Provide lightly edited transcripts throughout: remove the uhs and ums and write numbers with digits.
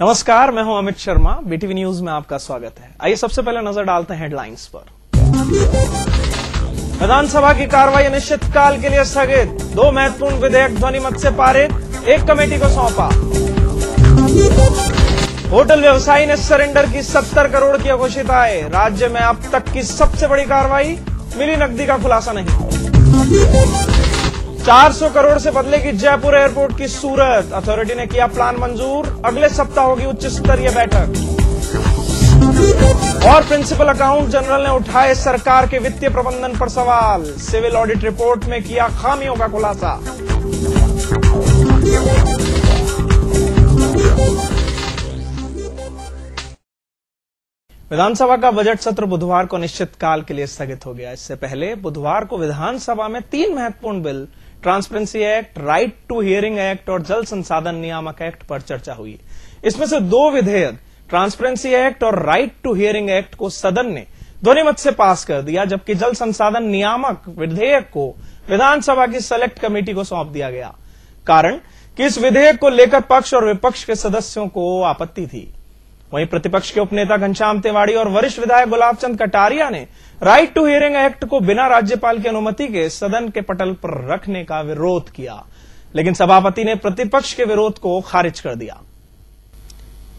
नमस्कार, मैं हूं अमित शर्मा। बीटीवी न्यूज में आपका स्वागत है। आइए सबसे पहले नजर डालते हैं हेडलाइंस पर। विधानसभा की कार्रवाई अनिश्चितकाल के लिए स्थगित। 2 महत्वपूर्ण विधेयक ध्वनिमत से पारित, एक कमेटी को सौंपा। होटल व्यवसायी ने सरेंडर की 70 करोड़ की अघोषित आय। राज्य में अब तक की सबसे बड़ी कार्रवाई, मिली नकदी का खुलासा नहीं। 400 करोड़ से बदलेगी जयपुर एयरपोर्ट की सूरत। अथॉरिटी ने किया प्लान मंजूर, अगले सप्ताह होगी उच्च स्तरीय बैठक। और प्रिंसिपल अकाउंट जनरल ने उठाए सरकार के वित्तीय प्रबंधन पर सवाल। सिविल ऑडिट रिपोर्ट में किया खामियों का खुलासा। विधानसभा का बजट सत्र बुधवार को अनिश्चितकाल के लिए स्थगित हो गया। इससे पहले बुधवार को विधानसभा में 3 महत्वपूर्ण bill, transparency act, right to hearing act और जल संसाधन नियामक एक्ट पर चर्चा हुई। इसमें से 2 विधेयक, ट्रांसपेरेंसी एक्ट और राइट टू हियरिंग एक्ट को सदन ने ध्वनिमत से पास कर दिया, जबकि जल संसाधन नियामक विधेयक को विधानसभा की सेलेक्ट कमेटी को सौंप दिया गया। कारण कि इस विधेयक को लेकर पक्ष और विपक्ष के सदस्यों को आपत्ति थी। वहीं प्रतिपक्ष के उपनेता घनश्याम तिवारी और वरिष्ठ विधायक गुलाब चंद कटारिया ने राइट टू हियरिंग एक्ट को बिना राज्यपाल की अनुमति के सदन के पटल पर रखने का विरोध किया, लेकिन सभापति ने प्रतिपक्ष के विरोध को खारिज कर दिया।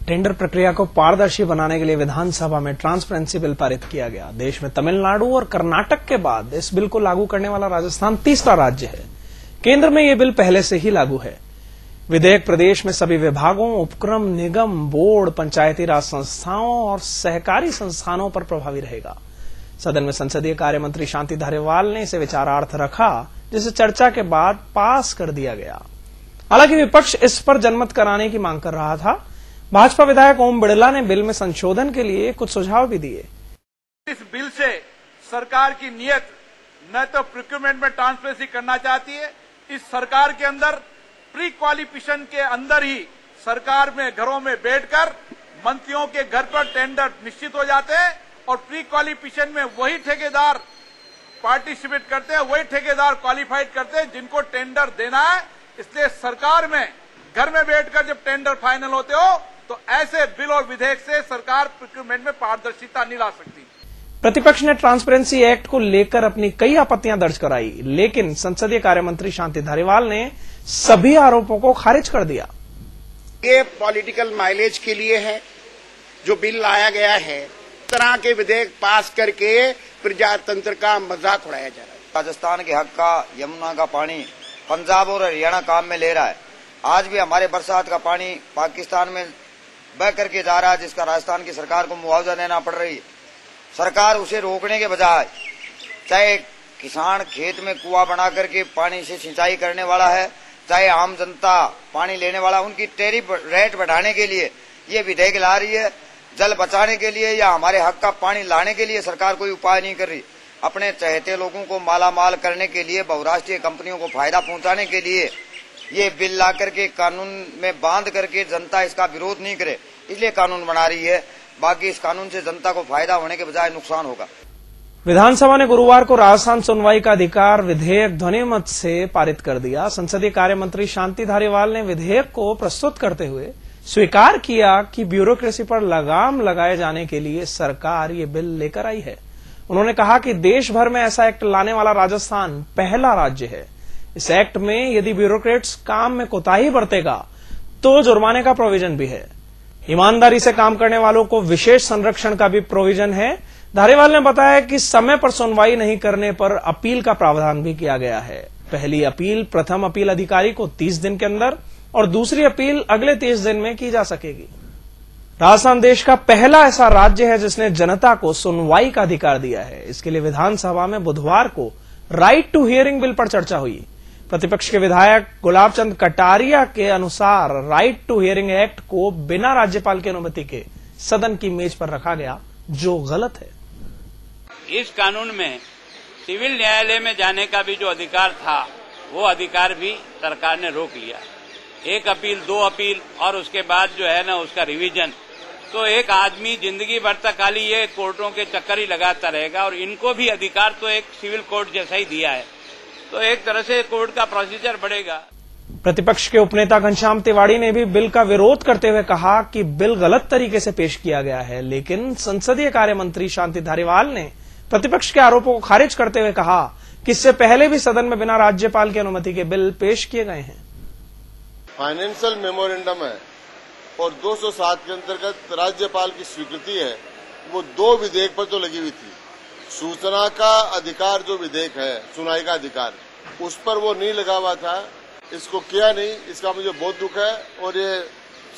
टेंडर प्रक्रिया को पारदर्शी बनाने के लिए विधानसभा में ट्रांसपेरेंसी बिल पारित किया गया। देश में तमिलनाडु और कर्नाटक के बाद इस बिल को लागू करने वाला राजस्थान तीसरा राज्य है। केंद्र में यह बिल पहले से ही लागू है। विधेयक प्रदेश में सभी विभागों, उपक्रम, निगम, बोर्ड, पंचायती राज संस्थाओं और सहकारी संस्थानों पर प्रभावी रहेगा। सदन में संसदीय कार्य मंत्री शांति धारीवाल ने इसे विचारार्थ रखा, जिसे चर्चा के बाद पास कर दिया गया। हालांकि विपक्ष इस पर जनमत कराने की मांग कर रहा था। भाजपा विधायक ओम बिड़ला ने बिल में संशोधन के लिए कुछ सुझाव भी दिए। इस बिल से सरकार की नीयत न तो प्रोक्योरमेंट में ट्रांसपेरेंसी करना चाहती है, इस सरकार के अंदर प्री क्वालिफिकेशन के अंदर ही सरकार में घरों में बैठकर मंत्रियों के घर पर टेंडर निश्चित हो जाते हैं और प्री क्वालिफिकेशन में वही ठेकेदार पार्टिसिपेट करते हैं, वही ठेकेदार क्वालिफाइड करते हैं जिनको टेंडर देना है। इसलिए सरकार में घर में बैठकर जब टेंडर फाइनल होते हो तो ऐसे बिल और विधेयक से सरकार प्रोक्योरमेंट में पारदर्शिता नहीं ला सकती। प्रतिपक्ष ने ट्रांसपेरेंसी एक्ट को लेकर अपनी कई आपत्तियां दर्ज कराई, लेकिन संसदीय कार्य मंत्री शांति धारीवाल ने सभी आरोपों को खारिज कर दिया। ये पॉलिटिकल माइलेज के लिए है जो बिल लाया गया है। तरह के विधेयक पास करके प्रजातंत्र का मजाक उड़ाया जा रहा है। राजस्थान के हक का यमुना का पानी पंजाब और हरियाणा काम में ले रहा है। आज भी हमारे बरसात का पानी पाकिस्तान में बह करके जा रहा है, जिसका राजस्थान की सरकार को मुआवजा देना पड़ रही है। सरकार उसे रोकने के बजाय, चाहे किसान खेत में कुआं बना करके पानी से सिंचाई करने वाला है, चाहे आम जनता पानी लेने वाला, उनकी टैरिफ रेट बढ़ाने के लिए ये विधेयक ला रही है। जल बचाने के लिए या हमारे हक का पानी लाने के लिए सरकार कोई उपाय नहीं कर रही। अपने चहेते लोगों को मालामाल करने के लिए, बहुराष्ट्रीय कंपनियों को फायदा पहुंचाने के लिए ये बिल ला करके कानून में बांध करके जनता इसका विरोध नहीं करे, इसलिए कानून बना रही है। बाकी इस कानून से जनता को फायदा होने के बजाय नुकसान होगा। विधानसभा ने गुरुवार को राजस्थान सुनवाई का अधिकार विधेयक ध्वनिमत से पारित कर दिया। संसदीय कार्य मंत्री शांति धारीवाल ने विधेयक को प्रस्तुत करते हुए स्वीकार किया कि ब्यूरोक्रेसी पर लगाम लगाए जाने के लिए सरकार ये बिल लेकर आई है। उन्होंने कहा कि देश भर में ऐसा एक्ट लाने वाला राजस्थान पहला राज्य है। इस एक्ट में यदि ब्यूरोक्रेट्स काम में कोताही बरतेगा तो जुर्माने का प्रोविजन भी है। ईमानदारी से काम करने वालों को विशेष संरक्षण का भी प्रोविजन है। धारीवाल ने बताया कि समय पर सुनवाई नहीं करने पर अपील का प्रावधान भी किया गया है। पहली अपील प्रथम अपील अधिकारी को 30 दिन के अंदर और दूसरी अपील अगले 30 दिन में की जा सकेगी। राजस्थान देश का पहला ऐसा राज्य है जिसने जनता को सुनवाई का अधिकार दिया है। इसके लिए विधानसभा में बुधवार को राइट टू हियरिंग बिल पर चर्चा हुई। प्रतिपक्ष के विधायक गुलाब चंद कटारिया के अनुसार राइट टू हियरिंग एक्ट को बिना राज्यपाल की अनुमति के सदन की मेज पर रखा गया, जो गलत है। इस कानून में सिविल न्यायालय में जाने का भी जो अधिकार था, वो अधिकार भी सरकार ने रोक लिया। 1 अपील, 2 अपील और उसके बाद जो है ना उसका रिवीजन। तो एक आदमी जिंदगी भर तक खाली ये कोर्टों के चक्कर ही लगाता रहेगा और इनको भी अधिकार तो एक सिविल कोर्ट जैसा ही दिया है। तो एक तरह से कोर्ट का प्रोसीजर बढ़ेगा। प्रतिपक्ष के उपनेता घनश्याम तिवाड़ी ने भी बिल का विरोध करते हुए कहा कि बिल गलत तरीके से पेश किया गया है, लेकिन संसदीय कार्य मंत्री शांति धारीवाल ने प्रतिपक्ष के आरोपों को खारिज करते हुए कहा कि इससे पहले भी सदन में बिना राज्यपाल की अनुमति के बिल पेश किए गए हैं। फाइनेंशियल मेमोरेंडम है और 207 के अंतर्गत राज्यपाल की स्वीकृति है, वो 2 विधेयक पर तो लगी हुई थी। सूचना का अधिकार जो विधेयक है, सुनवाई का अधिकार, उस पर वो नहीं लगा हुआ था, इसको किया नहीं, इसका मुझे बहुत दुख है और ये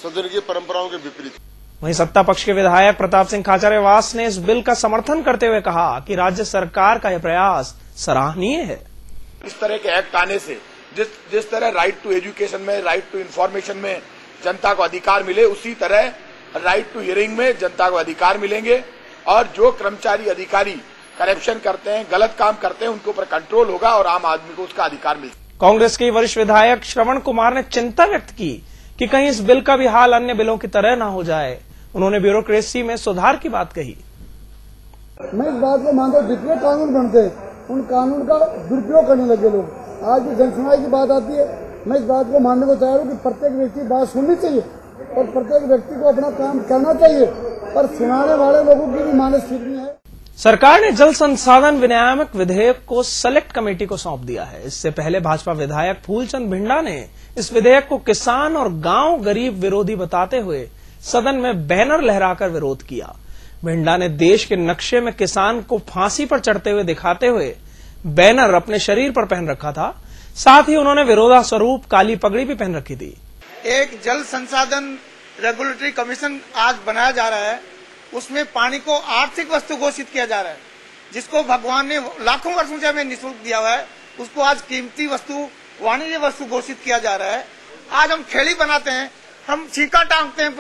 सदन की परंपराओं के विपरीत। वहीं सत्ता पक्ष के विधायक प्रताप सिंह खाचरियावास ने इस बिल का समर्थन करते हुए कहा कि राज्य सरकार का यह प्रयास सराहनीय है। इस तरह के एक्ट आने से जिस तरह राइट टू एजुकेशन में, राइट टू इंफॉर्मेशन में जनता को अधिकार मिले, उसी तरह राइट टू हियरिंग में जनता को अधिकार मिलेंगे और जो कर्मचारी अधिकारी करप्शन करते हैं, गलत काम करते हैं, उनके ऊपर कंट्रोल होगा और आम आदमी को उसका अधिकार मिलेगा। कांग्रेस के वरिष्ठ विधायक श्रवण कुमार ने चिंता व्यक्त की कि कहीं इस बिल का भी हाल अन्य बिलों की तरह न हो जाए। उन्होंने ब्यूरोक्रेसी में सुधार की बात कही। मैं इस बात को मानता हूँ, जितने कानून बनते हैं उन कानून का दुरुपयोग करने लगे लोग। आज भी जनसुनवाई की बात आती है, मैं इस बात को मानने को तैयार हूँ कि प्रत्येक व्यक्ति की बात सुननी चाहिए और प्रत्येक व्यक्ति को अपना काम करना चाहिए, पर सुनाने वाले लोगों की भी मानस ठीक नहीं है। सरकार ने जल संसाधन विनियामक विधेयक को सेलेक्ट कमेटी को सौंप दिया है। इससे पहले भाजपा विधायक फूलचंद भिंडा ने इस विधेयक को किसान और गांव गरीब विरोधी बताते हुए सदन में बैनर लहराकर विरोध किया। भिंडा ने देश के नक्शे में किसान को फांसी पर चढ़ते हुए दिखाते हुए बैनर अपने शरीर पर पहन रखा था। साथ ही उन्होंने विरोधास्वरूप काली पगड़ी भी पहन रखी थी। एक जल संसाधन रेगुलेटरी कमीशन आज बनाया जा रहा है, उसमें पानी को आर्थिक वस्तु घोषित किया जा रहा है, जिसको भगवान ने लाखों वर्षों से हमें निःशुल्क दिया हुआ है, उसको आज कीमती वस्तु, वाणिज्य वस्तु घोषित किया जा रहा है। आज हम खेड़ी बनाते हैं, हम छीका टांगते हैं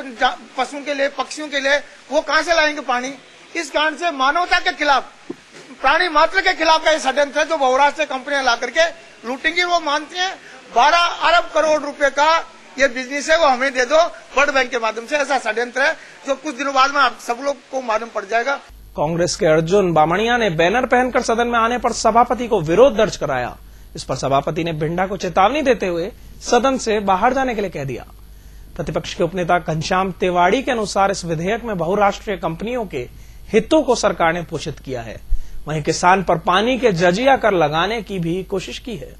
पशुओं के लिए, पक्षियों के लिए, वो कहाँ से लाएंगे पानी? इस कारण से मानवता के खिलाफ, प्राणी मात्र के खिलाफ का ये षड्यंत्र है जो बहुराष्ट्रीय कंपनियां ला करके लूटेंगी। वो मानती हैं 12 अरब करोड़ रुपए का ये बिजनेस है, वो हमें दे दो वर्ल्ड बैंक के माध्यम से। ऐसा षड्यंत्र है जो कुछ दिनों बाद में आप सब लोग को मालूम पड़ जाएगा। कांग्रेस के अर्जुन बामणिया ने बैनर पहनकर सदन में आने पर सभापति को विरोध दर्ज कराया। इस पर सभापति ने भिंडा को चेतावनी देते हुए सदन से बाहर जाने के लिए कह दिया। प्रतिपक्ष के उपनेता घनश्याम तिवाड़ी के अनुसार इस विधेयक में बहुराष्ट्रीय कंपनियों के हितों को सरकार ने पोषित किया है। वहीं किसान पर पानी के जजिया कर लगाने की भी कोशिश की है।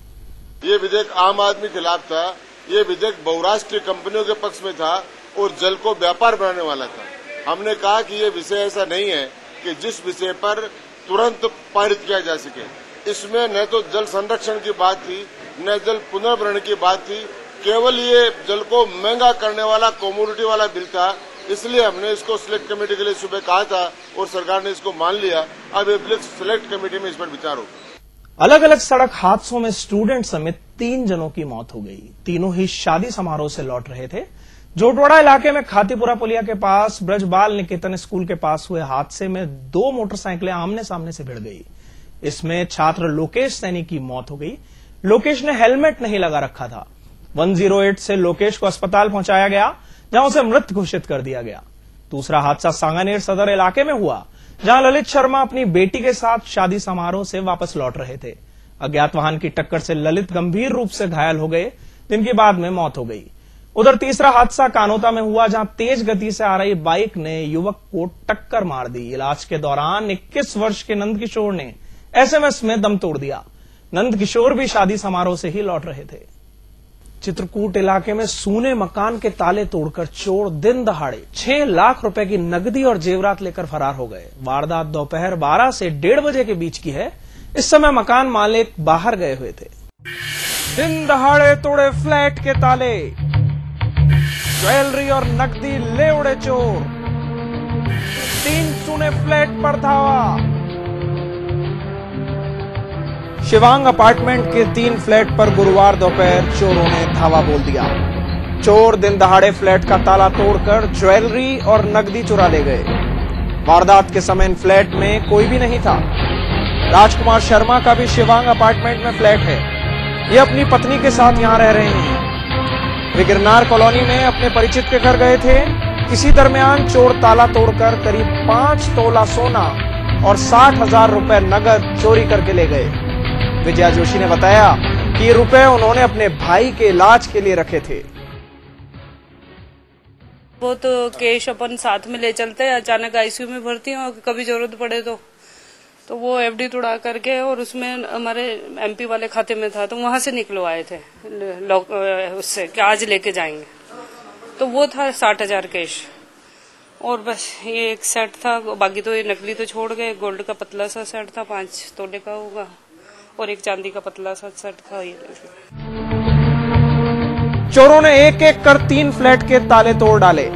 ये विधेयक आम आदमी के खिलाफ था, ये विधेयक बहुराष्ट्रीय कंपनियों के पक्ष में था और जल को व्यापार बनाने वाला था। हमने कहा कि ये विषय ऐसा नहीं है कि जिस विषय पर तुरंत पारित किया जा सके। इसमें न तो जल संरक्षण की बात थी, न जल पुनर्भरण की बात थी, केवल ये जल को महंगा करने वाला कमोडिटी वाला बिल था। इसलिए हमने इसको सिलेक्ट कमेटी के लिए सुबह कहा था और सरकार ने इसको मान लिया। अब ये बिल सिलेक्ट कमेटी में इस पर विचार होगा। अलग अलग सड़क हादसों में स्टूडेंट समेत 3 जनों की मौत हो गई। तीनों ही शादी समारोह से लौट रहे थे। जोटवाड़ा इलाके में खातीपुरा पुलिया के पास ब्रजबाल निकेतन स्कूल के पास हुए हादसे में 2 मोटरसाइकिलें आमने सामने से भिड़ गई। इसमें छात्र लोकेश सैनी की मौत हो गई। लोकेश ने हेलमेट नहीं लगा रखा था। 108 से लोकेश को अस्पताल पहुंचाया गया, जहां उसे मृत घोषित कर दिया गया। दूसरा हादसा सांगानेर सदर इलाके में हुआ, जहां ललित शर्मा अपनी बेटी के साथ शादी समारोह से वापस लौट रहे थे। अज्ञात वाहन की टक्कर से ललित गंभीर रूप से घायल हो गए, जिनकी बाद में मौत हो गई। उधर तीसरा हादसा कानोता में हुआ, जहां तेज गति से आ रही बाइक ने युवक को टक्कर मार दी। इलाज के दौरान 21 वर्ष के नंदकिशोर ने एसएमएस में दम तोड़ दिया। नंदकिशोर भी शादी समारोह से ही लौट रहे थे। चित्रकूट इलाके में सूने मकान के ताले तोड़कर चोर दिन दहाड़े 6 लाख रुपए की नकदी और जेवरात लेकर फरार हो गए। वारदात दोपहर 12 से 1:30 बजे के बीच की है। इस समय मकान मालिक बाहर गए हुए थे। दिन दहाड़े तोड़े फ्लैट के ताले, ज्वेलरी और नकदी ले उड़े चोर। 3 सूने फ्लैट पर धावा। शिवांग अपार्टमेंट के 3 फ्लैट पर गुरुवार दोपहर चोरों ने धावा बोल दिया। चोर दिन दहाड़े फ्लैट का ताला तोड़कर ज्वेलरी और नकदी चुरा ले गए। वारदात के समय इन फ्लैट में कोई भी नहीं था। राजकुमार शर्मा का भी शिवांग अपार्टमेंट में फ्लैट है। ये अपनी पत्नी के साथ यहां रह रहे हैं। वे गिरनार कॉलोनी में अपने परिचित के घर गए थे। इसी दरमियान चोर ताला तोड़कर करीब 5 तोला सोना और 60,000 रुपए नगद चोरी करके ले गए। विजया जोशी ने बताया जबकि ये रुपए उन्होंने अपने भाई के इलाज के लिए रखे थे। वो तो कैश अपन साथ में ले चलते हैं, अचानक आईसीयू में भर्ती हो, कभी जरूरत पड़े तो वो एफडी तोड़ा करके और उसमें हमारे एमपी वाले खाते में था, तो वहां से निकलवाए थे उससे कि आज लेके जाएंगे। तो वो था 60,000 कैश और बस ये एक सेट था, बाकी तो ये नकली तो छोड़ गए। गोल्ड का पतला सा सेट था, 5 तोले का होगा, और एक चांदी का पतला सा सेट था। ये चोरों ने एक एक कर 3 फ्लैट के ताले तोड़ डाले।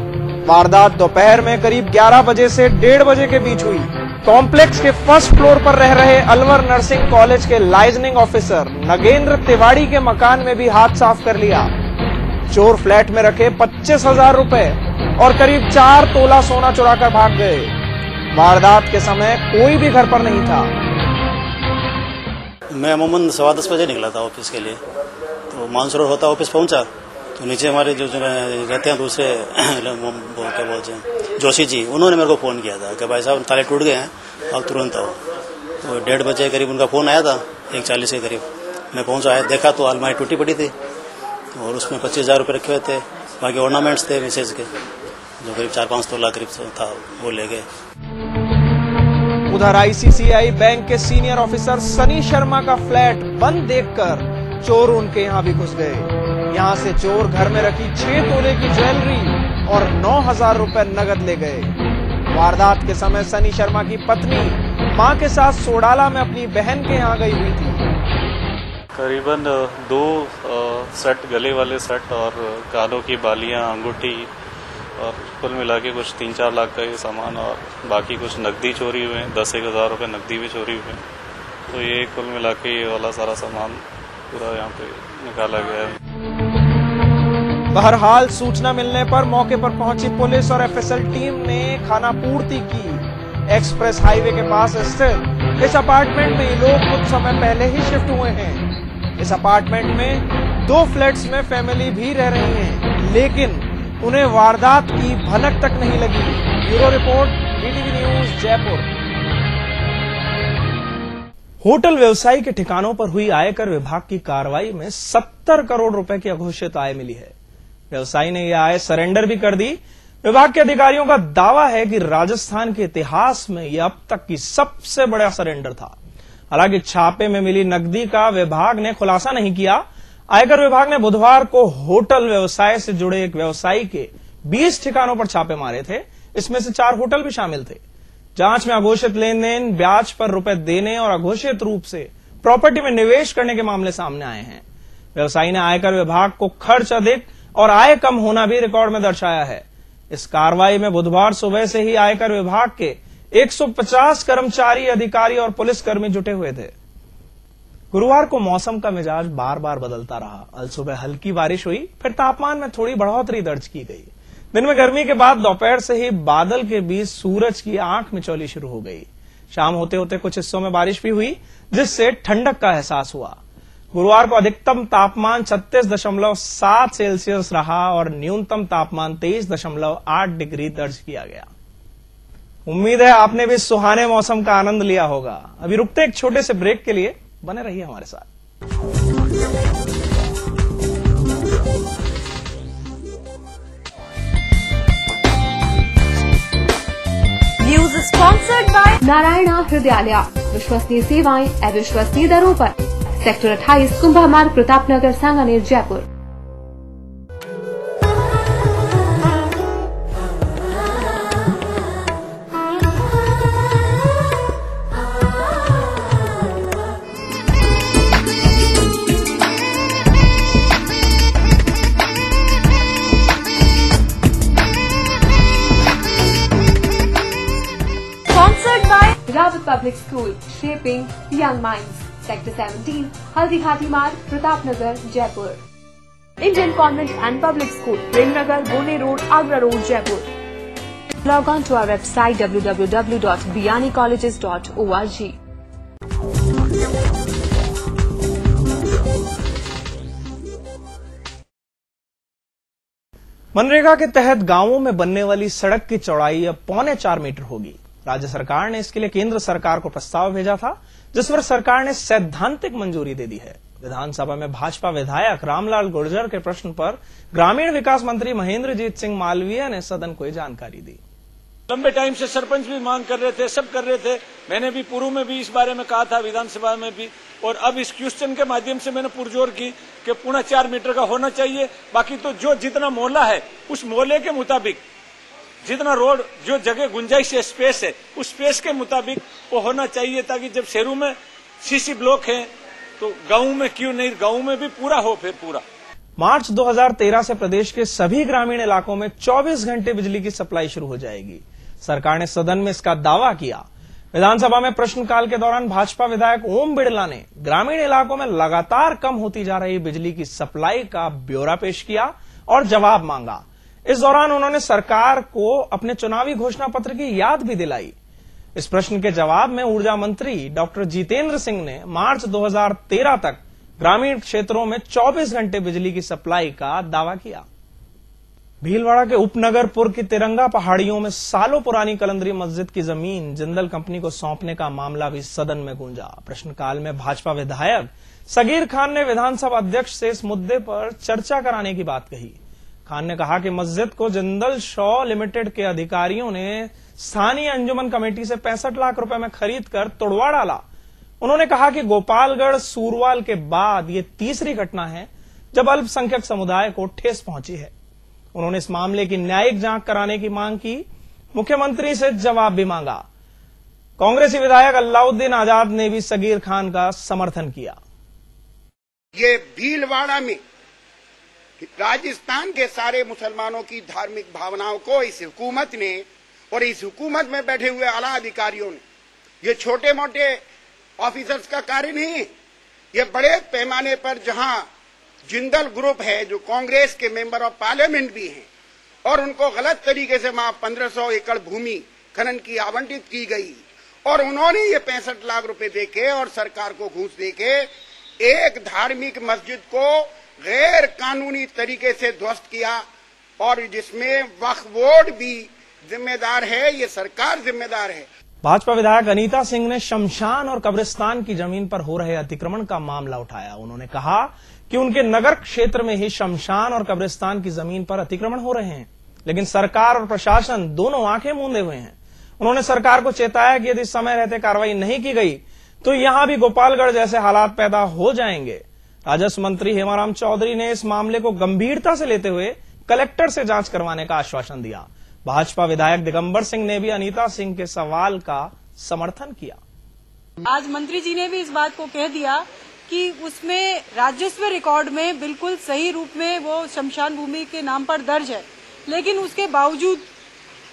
वारदात दोपहर में करीब 11 बजे से 1:30 बजे के बीच हुई। कॉम्प्लेक्स के फर्स्ट फ्लोर पर रह रहे अलवर नर्सिंग कॉलेज के लाइजनिंग ऑफिसर नगेंद्र तिवाड़ी के मकान में भी हाथ साफ कर लिया। चोर फ्लैट में रखे 25,000 रुपए और करीब 4 तोला सोना चुराकर भाग गए। वारदात के समय कोई भी घर पर नहीं था। मैं अमूमन 10:15 बजे निकला था ऑफिस के लिए, तो मानसरोवर होता ऑफिस पहुंचा तो नीचे हमारे जो रहते हैं दूसरे क्या बोलते हैं जोशी जी, उन्होंने मेरे को फ़ोन किया था कि भाई साहब ताले टूट गए हैं, आप तुरंत आओ। तो 1:30 बजे करीब उनका फ़ोन आया था, 1:40 के करीब मैं पहुंचा, देखा तो अलमारी टूटी पड़ी थी और उसमें 25,000 रुपये रखे हुए थे, बाकी ऑर्नामेंट्स थे मिसेज के जो करीब 4-5 तोला करीब था, वो ले गए। उधर आईसीआईसीआई बैंक के सीनियर ऑफिसर सनी शर्मा का फ्लैट बंद देखकर चोर उनके यहां भी घुस गए। यहां से चोर घर में रखी 6 तोले की ज्वेलरी और 9,000 रुपए नगद ले गए। वारदात के समय सनी शर्मा की पत्नी मां के साथ सोडाला में अपनी बहन के यहां गई हुई थी। करीबन 2 सेट गले वाले सेट और कानों की बालियां, अंगूठी और कुल मिला के कुछ 3-4 लाख का ये सामान, और बाकी कुछ नकदी चोरी हुए, 10-1 हज़ार रुपये नकदी भी चोरी हुए। तो ये कुल मिला के ये वाला सारा सामान पूरा यहाँ पे निकाला गया है। बहरहाल सूचना मिलने पर मौके पर पहुंची पुलिस और एफएसएल टीम ने खाना पूर्ति की। एक्सप्रेस हाईवे के पास स्थित इस अपार्टमेंट में ये लोग कुछ समय पहले ही शिफ्ट हुए हैं। इस अपार्टमेंट में 2 फ्लैट्स में फैमिली भी रह रही है, लेकिन उन्हें वारदात की भनक तक नहीं लगी। Bureau report, BTV news, Jaipur. Hotel व्यवसायी के ठिकानों पर हुई आयकर विभाग की कार्रवाई में 70 करोड़ रुपए की अघोषित आय मिली है। व्यवसायी ने यह आय सरेंडर भी कर दी। विभाग के अधिकारियों का दावा है कि राजस्थान के इतिहास में यह अब तक की सबसे बड़ा सरेंडर था। हालांकि छापे में मिली नकदी का विभाग ने खुलासा नहीं किया। आयकर विभाग ने बुधवार को होटल व्यवसाय से जुड़े एक व्यवसायी के 20 ठिकानों पर छापे मारे थे। इसमें से 4 होटल भी शामिल थे। जांच में अघोषित लेन देन, ब्याज पर रुपए देने और अघोषित रूप से प्रॉपर्टी में निवेश करने के मामले सामने आए हैं। व्यवसायी ने आयकर विभाग को खर्च अधिक और आय कम होना भी रिकॉर्ड में दर्शाया है। इस कार्रवाई में बुधवार सुबह से ही आयकर विभाग के 150 कर्मचारी, अधिकारी और पुलिसकर्मी जुटे हुए थे। गुरुवार को मौसम का मिजाज बार बार बदलता रहा। अल सुबह हल्की बारिश हुई, फिर तापमान में थोड़ी बढ़ोतरी दर्ज की गई। दिन में गर्मी के बाद दोपहर से ही बादल के बीच सूरज की आंख मिचौली शुरू हो गई। शाम होते होते कुछ हिस्सों में बारिश भी हुई, जिससे ठंडक का एहसास हुआ। गुरुवार को अधिकतम तापमान 36.7 सेल्सियस रहा और न्यूनतम तापमान 23.8 डिग्री दर्ज किया गया। उम्मीद है आपने भी सुहाने मौसम का आनंद लिया होगा। अभी रुकते एक छोटे से ब्रेक के लिए, बने रहिए हमारे साथ। News sponsored by Narayana Hrudayalaya, विश्वसनीय सेवाएं अविश्वसनीय दरों पर। Sector 28, Kumbha Marg, Pratapnagar, Sanganer, Jaipur. Rawat public school, shaping young minds, sector 17, Haldi Ghati Marg, Pratapnagar, Jaipur. Indian convent and public school, Premnagar, बोने road, Agra road, Jaipur. Log on to our website www.bianicolleges.org। MNREGA के तहत गांवों में बनने वाली सड़क की चौड़ाई अब 4.25 मीटर होगी। राज्य सरकार ने इसके लिए केंद्र सरकार को प्रस्ताव भेजा था, जिस पर सरकार ने सैद्धांतिक मंजूरी दे दी है। विधानसभा में भाजपा विधायक रामलाल गुर्जर के प्रश्न पर ग्रामीण विकास मंत्री महेंद्रजीत सिंह मालवीय ने सदन को जानकारी दी। लंबे टाइम से सरपंच भी मांग कर रहे थे, सब कर रहे थे। मैंने भी पूर्व में भी इस बारे में कहा था, विधानसभा में भी, और अब इस क्वेश्चन के माध्यम से मैंने पुरजोर की कि 4.5 मीटर का होना चाहिए। बाकी तो जो जितना मोहल्ला है उस मोहल्ले के मुताबिक जितना रोड, जो जगह गुंजाइश है, स्पेस है, उस स्पेस के मुताबिक वो होना चाहिए, ताकि जब शहरों में सीसी ब्लॉक है तो गाँव में क्यों नहीं, गाँव में भी पूरा हो। फिर पूरा मार्च 2013 से प्रदेश के सभी ग्रामीण इलाकों में 24 घंटे बिजली की सप्लाई शुरू हो जाएगी। सरकार ने सदन में इसका दावा किया। विधानसभा में प्रश्नकाल के दौरान भाजपा विधायक ओम बिड़ला ने ग्रामीण इलाकों में लगातार कम होती जा रही बिजली की सप्लाई का ब्यौरा पेश किया और जवाब मांगा। इस दौरान उन्होंने सरकार को अपने चुनावी घोषणा पत्र की याद भी दिलाई। इस प्रश्न के जवाब में ऊर्जा मंत्री डॉक्टर जितेंद्र सिंह ने मार्च 2013 तक ग्रामीण क्षेत्रों में 24 घंटे बिजली की सप्लाई का दावा किया। भीलवाड़ा के उपनगरपुर की तिरंगा पहाड़ियों में सालों पुरानी कलंदरी मस्जिद की जमीन जिंदल कंपनी को सौंपने का मामला भी सदन में गूंजा। प्रश्नकाल में भाजपा विधायक सगीर खान ने विधानसभा अध्यक्ष से इस मुद्दे पर चर्चा कराने की बात कही। खान ने कहा कि मस्जिद को जिंदल शॉ लिमिटेड के अधिकारियों ने स्थानीय अंजुमन कमेटी से 65 लाख रुपए में खरीद कर तोड़वा डाला। उन्होंने कहा कि गोपालगढ़ सूरवाल के बाद ये तीसरी घटना है जब अल्पसंख्यक समुदाय को ठेस पहुंची है। उन्होंने इस मामले की न्यायिक जांच कराने की मांग की। मुख्यमंत्री से जवाब भी मांगा। कांग्रेसी विधायक अल्लाउद्दीन आजाद ने भी सगीर खान का समर्थन किया। ये भीलवाड़ा में राजस्थान के सारे मुसलमानों की धार्मिक भावनाओं को इस हुकूमत ने और इस हुकूमत में बैठे हुए आला अधिकारियों ने, ये छोटे मोटे ऑफिसर्स का कार्य नहीं, ये बड़े पैमाने पर जहां जिंदल ग्रुप है जो कांग्रेस के मेंबर ऑफ पार्लियामेंट भी हैं और उनको गलत तरीके से वहां 1500 एकड़ भूमि खनन की आवंटित की गई और उन्होंने ये 65 लाख रुपए देके और सरकार को घूस देके एक धार्मिक मस्जिद को गैर कानूनी तरीके से ध्वस्त किया और जिसमें वक्फ बोर्ड भी जिम्मेदार है, ये सरकार जिम्मेदार है। भाजपा विधायक अनीता सिंह ने शमशान और कब्रिस्तान की जमीन पर हो रहे अतिक्रमण का मामला उठाया। उन्होंने कहा कि उनके नगर क्षेत्र में ही शमशान और कब्रिस्तान की जमीन पर अतिक्रमण हो रहे हैं, लेकिन सरकार और प्रशासन दोनों आंखें मूंदे हुए हैं। उन्होंने सरकार को चेताया कि यदि समय रहते कार्रवाई नहीं की गई तो यहां भी गोपालगढ़ जैसे हालात पैदा हो जाएंगे। राजस्व मंत्री हेमाराम चौधरी ने इस मामले को गंभीरता से लेते हुए कलेक्टर से जांच करवाने का आश्वासन दिया। भाजपा विधायक दिगंबर सिंह ने भी अनीता सिंह के सवाल का समर्थन किया। आज मंत्री जी ने भी इस बात को कह दिया कि उसमें राजस्व रिकॉर्ड में बिल्कुल सही रूप में वो शमशान भूमि के नाम पर दर्ज है, लेकिन उसके बावजूद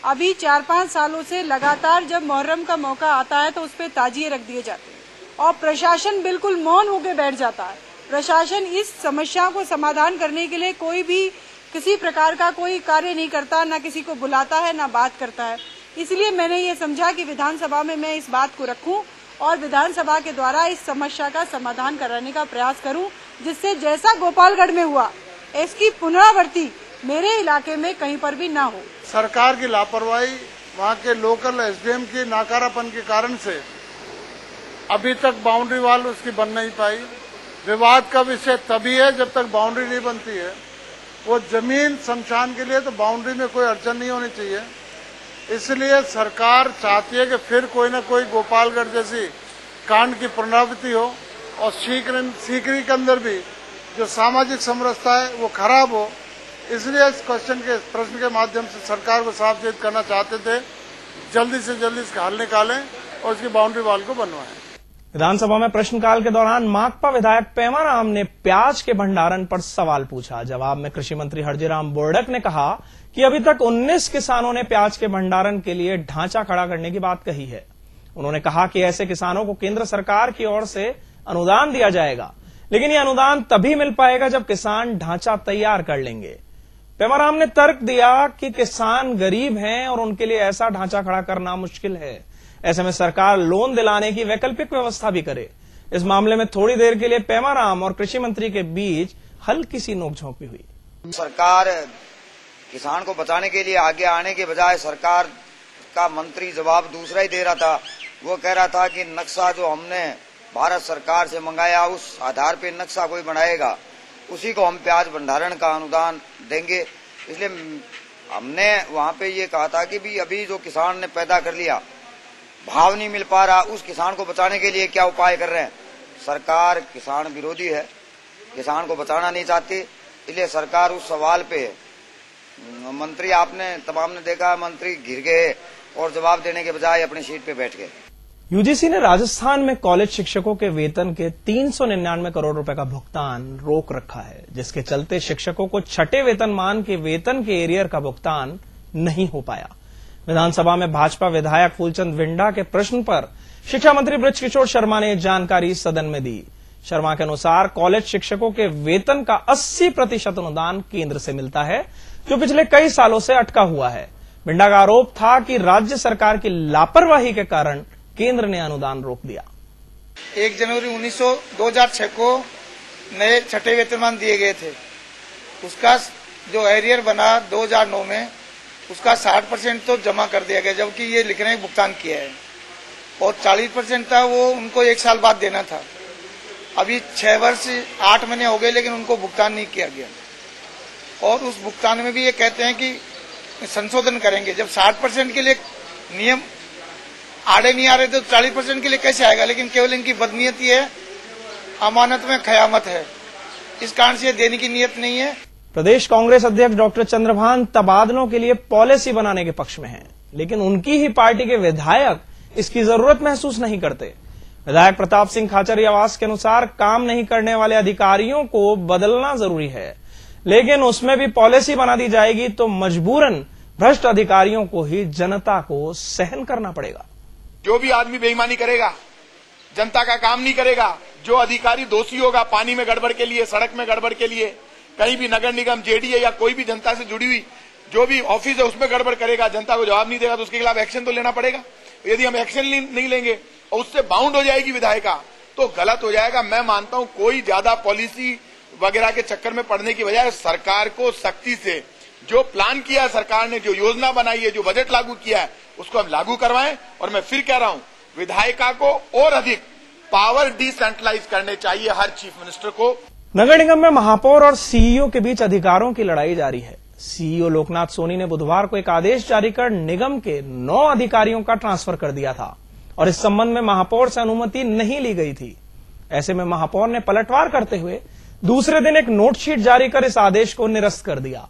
अभी 4-5 सालों से लगातार जब मुहर्रम का मौका आता है तो उस पर ताजिए रख दिए जाते हैं और प्रशासन बिल्कुल मौन होकर बैठ जाता है। प्रशासन इस समस्या को समाधान करने के लिए कोई भी किसी प्रकार का कोई कार्य नहीं करता, ना किसी को बुलाता है, ना बात करता है। इसलिए मैंने ये समझा कि विधानसभा में मैं इस बात को रखूं और विधानसभा के द्वारा इस समस्या का समाधान कराने का प्रयास करूं, जिससे जैसा गोपालगढ़ में हुआ इसकी पुनरावृत्ति मेरे इलाके में कहीं पर भी ना हो। सरकार की लापरवाही, वहाँ के लोकल एसडीएम की नाकारापन के कारण से अभी तक बाउंड्री वाल उसकी बन नहीं पाई। विवाद का विषय तभी है जब तक बाउंड्री नहीं बनती है। वो जमीन शमशान के लिए तो बाउंड्री में कोई अड़चन नहीं होनी चाहिए। इसलिए सरकार चाहती है कि फिर कोई न कोई गोपालगढ़ जैसी कांड की पुनरावृत्ति हो और सीकरी के अंदर भी जो सामाजिक समरसता है वो खराब हो। इसलिए इस प्रश्न के माध्यम से सरकार को सावचेत करना चाहते थे, जल्दी से जल्दी इसका हल निकालें और इसकी बाउंड्री वाल को बनवाएं। विधानसभा में प्रश्नकाल के दौरान माकपा विधायक पेमाराम ने प्याज के भंडारण पर सवाल पूछा। जवाब में कृषि मंत्री हरजीराम बोर्डक ने कहा कि अभी तक 19 किसानों ने प्याज के भंडारण के लिए ढांचा खड़ा करने की बात कही है। उन्होंने कहा कि ऐसे किसानों को केंद्र सरकार की ओर से अनुदान दिया जाएगा, लेकिन ये अनुदान तभी मिल पाएगा जब किसान ढांचा तैयार कर लेंगे। पेमाराम ने तर्क दिया कि किसान गरीब हैं और उनके लिए ऐसा ढांचा खड़ा करना मुश्किल है। ऐसे में सरकार लोन दिलाने की वैकल्पिक व्यवस्था भी करे। इस मामले में थोड़ी देर के लिए पेमाराम और कृषि मंत्री के बीच हल्की सी नोकझोंक भी हुई। सरकार किसान को बचाने के लिए आगे आने के बजाय सरकार का मंत्री जवाब दूसरा ही दे रहा था। वो कह रहा था कि नक्शा जो हमने भारत सरकार से मंगाया, उस आधार पे नक्शा कोई बनाएगा, उसी को हम प्याज भंडारण का अनुदान देंगे। इसलिए हमने वहाँ पे ये कहा था कि भी अभी जो किसान ने पैदा कर लिया, भाव नहीं मिल पा रहा, उस किसान को बचाने के लिए क्या उपाय कर रहे हैं। सरकार किसान विरोधी है, किसान को बचाना नहीं चाहती, इसलिए सरकार उस सवाल पे मंत्री, आपने तमाम ने देखा, मंत्री घिर गए और जवाब देने के बजाय अपनी सीट पे बैठ गए। यूजीसी ने राजस्थान में कॉलेज शिक्षकों के वेतन के 399 करोड़ रुपए का भुगतान रोक रखा है, जिसके चलते शिक्षकों को छठे वेतनमान के वेतन के एरियर का भुगतान नहीं हो पाया। विधानसभा में भाजपा विधायक फूलचंद विंडा के प्रश्न पर शिक्षा मंत्री बृजकिशोर शर्मा ने जानकारी सदन में दी। शर्मा के अनुसार कॉलेज शिक्षकों के वेतन का 80% अनुदान केंद्र से मिलता है, जो पिछले कई सालों से अटका हुआ है। विंडा का आरोप था कि राज्य सरकार की लापरवाही के कारण केंद्र ने अनुदान रोक दिया। 1 जनवरी 2006 को नए छठे वेतनमान दिए गए थे। उसका जो एरियर बना 2009 में, उसका 60% तो जमा कर दिया गया, जबकि ये लिख रहे हैं भुगतान किया है, और 40% था वो उनको 1 साल बाद देना था। अभी 6 वर्ष 8 महीने हो गए, लेकिन उनको भुगतान नहीं किया गया। और उस भुगतान में भी ये कहते हैं कि संशोधन करेंगे। जब 60% के लिए नियम आड़े नहीं आ रहे तो 40% के लिए कैसे आएगा। लेकिन केवल इनकी बदनीयती है, अमानत में खयामत है, इस कारण से देने की नीयत नहीं है। प्रदेश कांग्रेस अध्यक्ष डॉक्टर चंद्रभान तबादलों के लिए पॉलिसी बनाने के पक्ष में हैं, लेकिन उनकी ही पार्टी के विधायक इसकी जरूरत महसूस नहीं करते। विधायक प्रताप सिंह खाचरियावास के अनुसार काम नहीं करने वाले अधिकारियों को बदलना जरूरी है, लेकिन उसमें भी पॉलिसी बना दी जाएगी तो मजबूरन भ्रष्ट अधिकारियों को ही जनता को सहन करना पड़ेगा। जो भी आदमी बेईमानी करेगा, जनता का काम नहीं करेगा, जो अधिकारी दोषी होगा पानी में गड़बड़ के लिए, सड़क में गड़बड़ के लिए, कहीं भी नगर निगम, जेडीए या कोई भी जनता से जुड़ी हुई जो भी ऑफिस है उसमें गड़बड़ करेगा, जनता को जवाब नहीं देगा, तो उसके खिलाफ एक्शन तो लेना पड़ेगा। यदि हम एक्शन नहीं लेंगे और उससे बाउंड हो जाएगी विधायिका, तो गलत हो जाएगा। मैं मानता हूं कोई ज्यादा पॉलिसी वगैरह के चक्कर में पड़ने की बजाय सरकार को सख्ती से जो प्लान किया है सरकार ने, जो योजना बनाई है, जो बजट लागू किया है, उसको हम लागू करवाएं। और मैं फिर कह रहा हूं, विधायिका को और अधिक पावर डिसेंट्रलाइज करने चाहिए हर चीफ मिनिस्टर को। नगर निगम में महापौर और सीईओ के बीच अधिकारों की लड़ाई जारी है। सीईओ लोकनाथ सोनी ने बुधवार को एक आदेश जारी कर निगम के 9 अधिकारियों का ट्रांसफर कर दिया था और इस संबंध में महापौर से अनुमति नहीं ली गई थी। ऐसे में महापौर ने पलटवार करते हुए दूसरे दिन एक नोटशीट जारी कर इस आदेश को निरस्त कर दिया।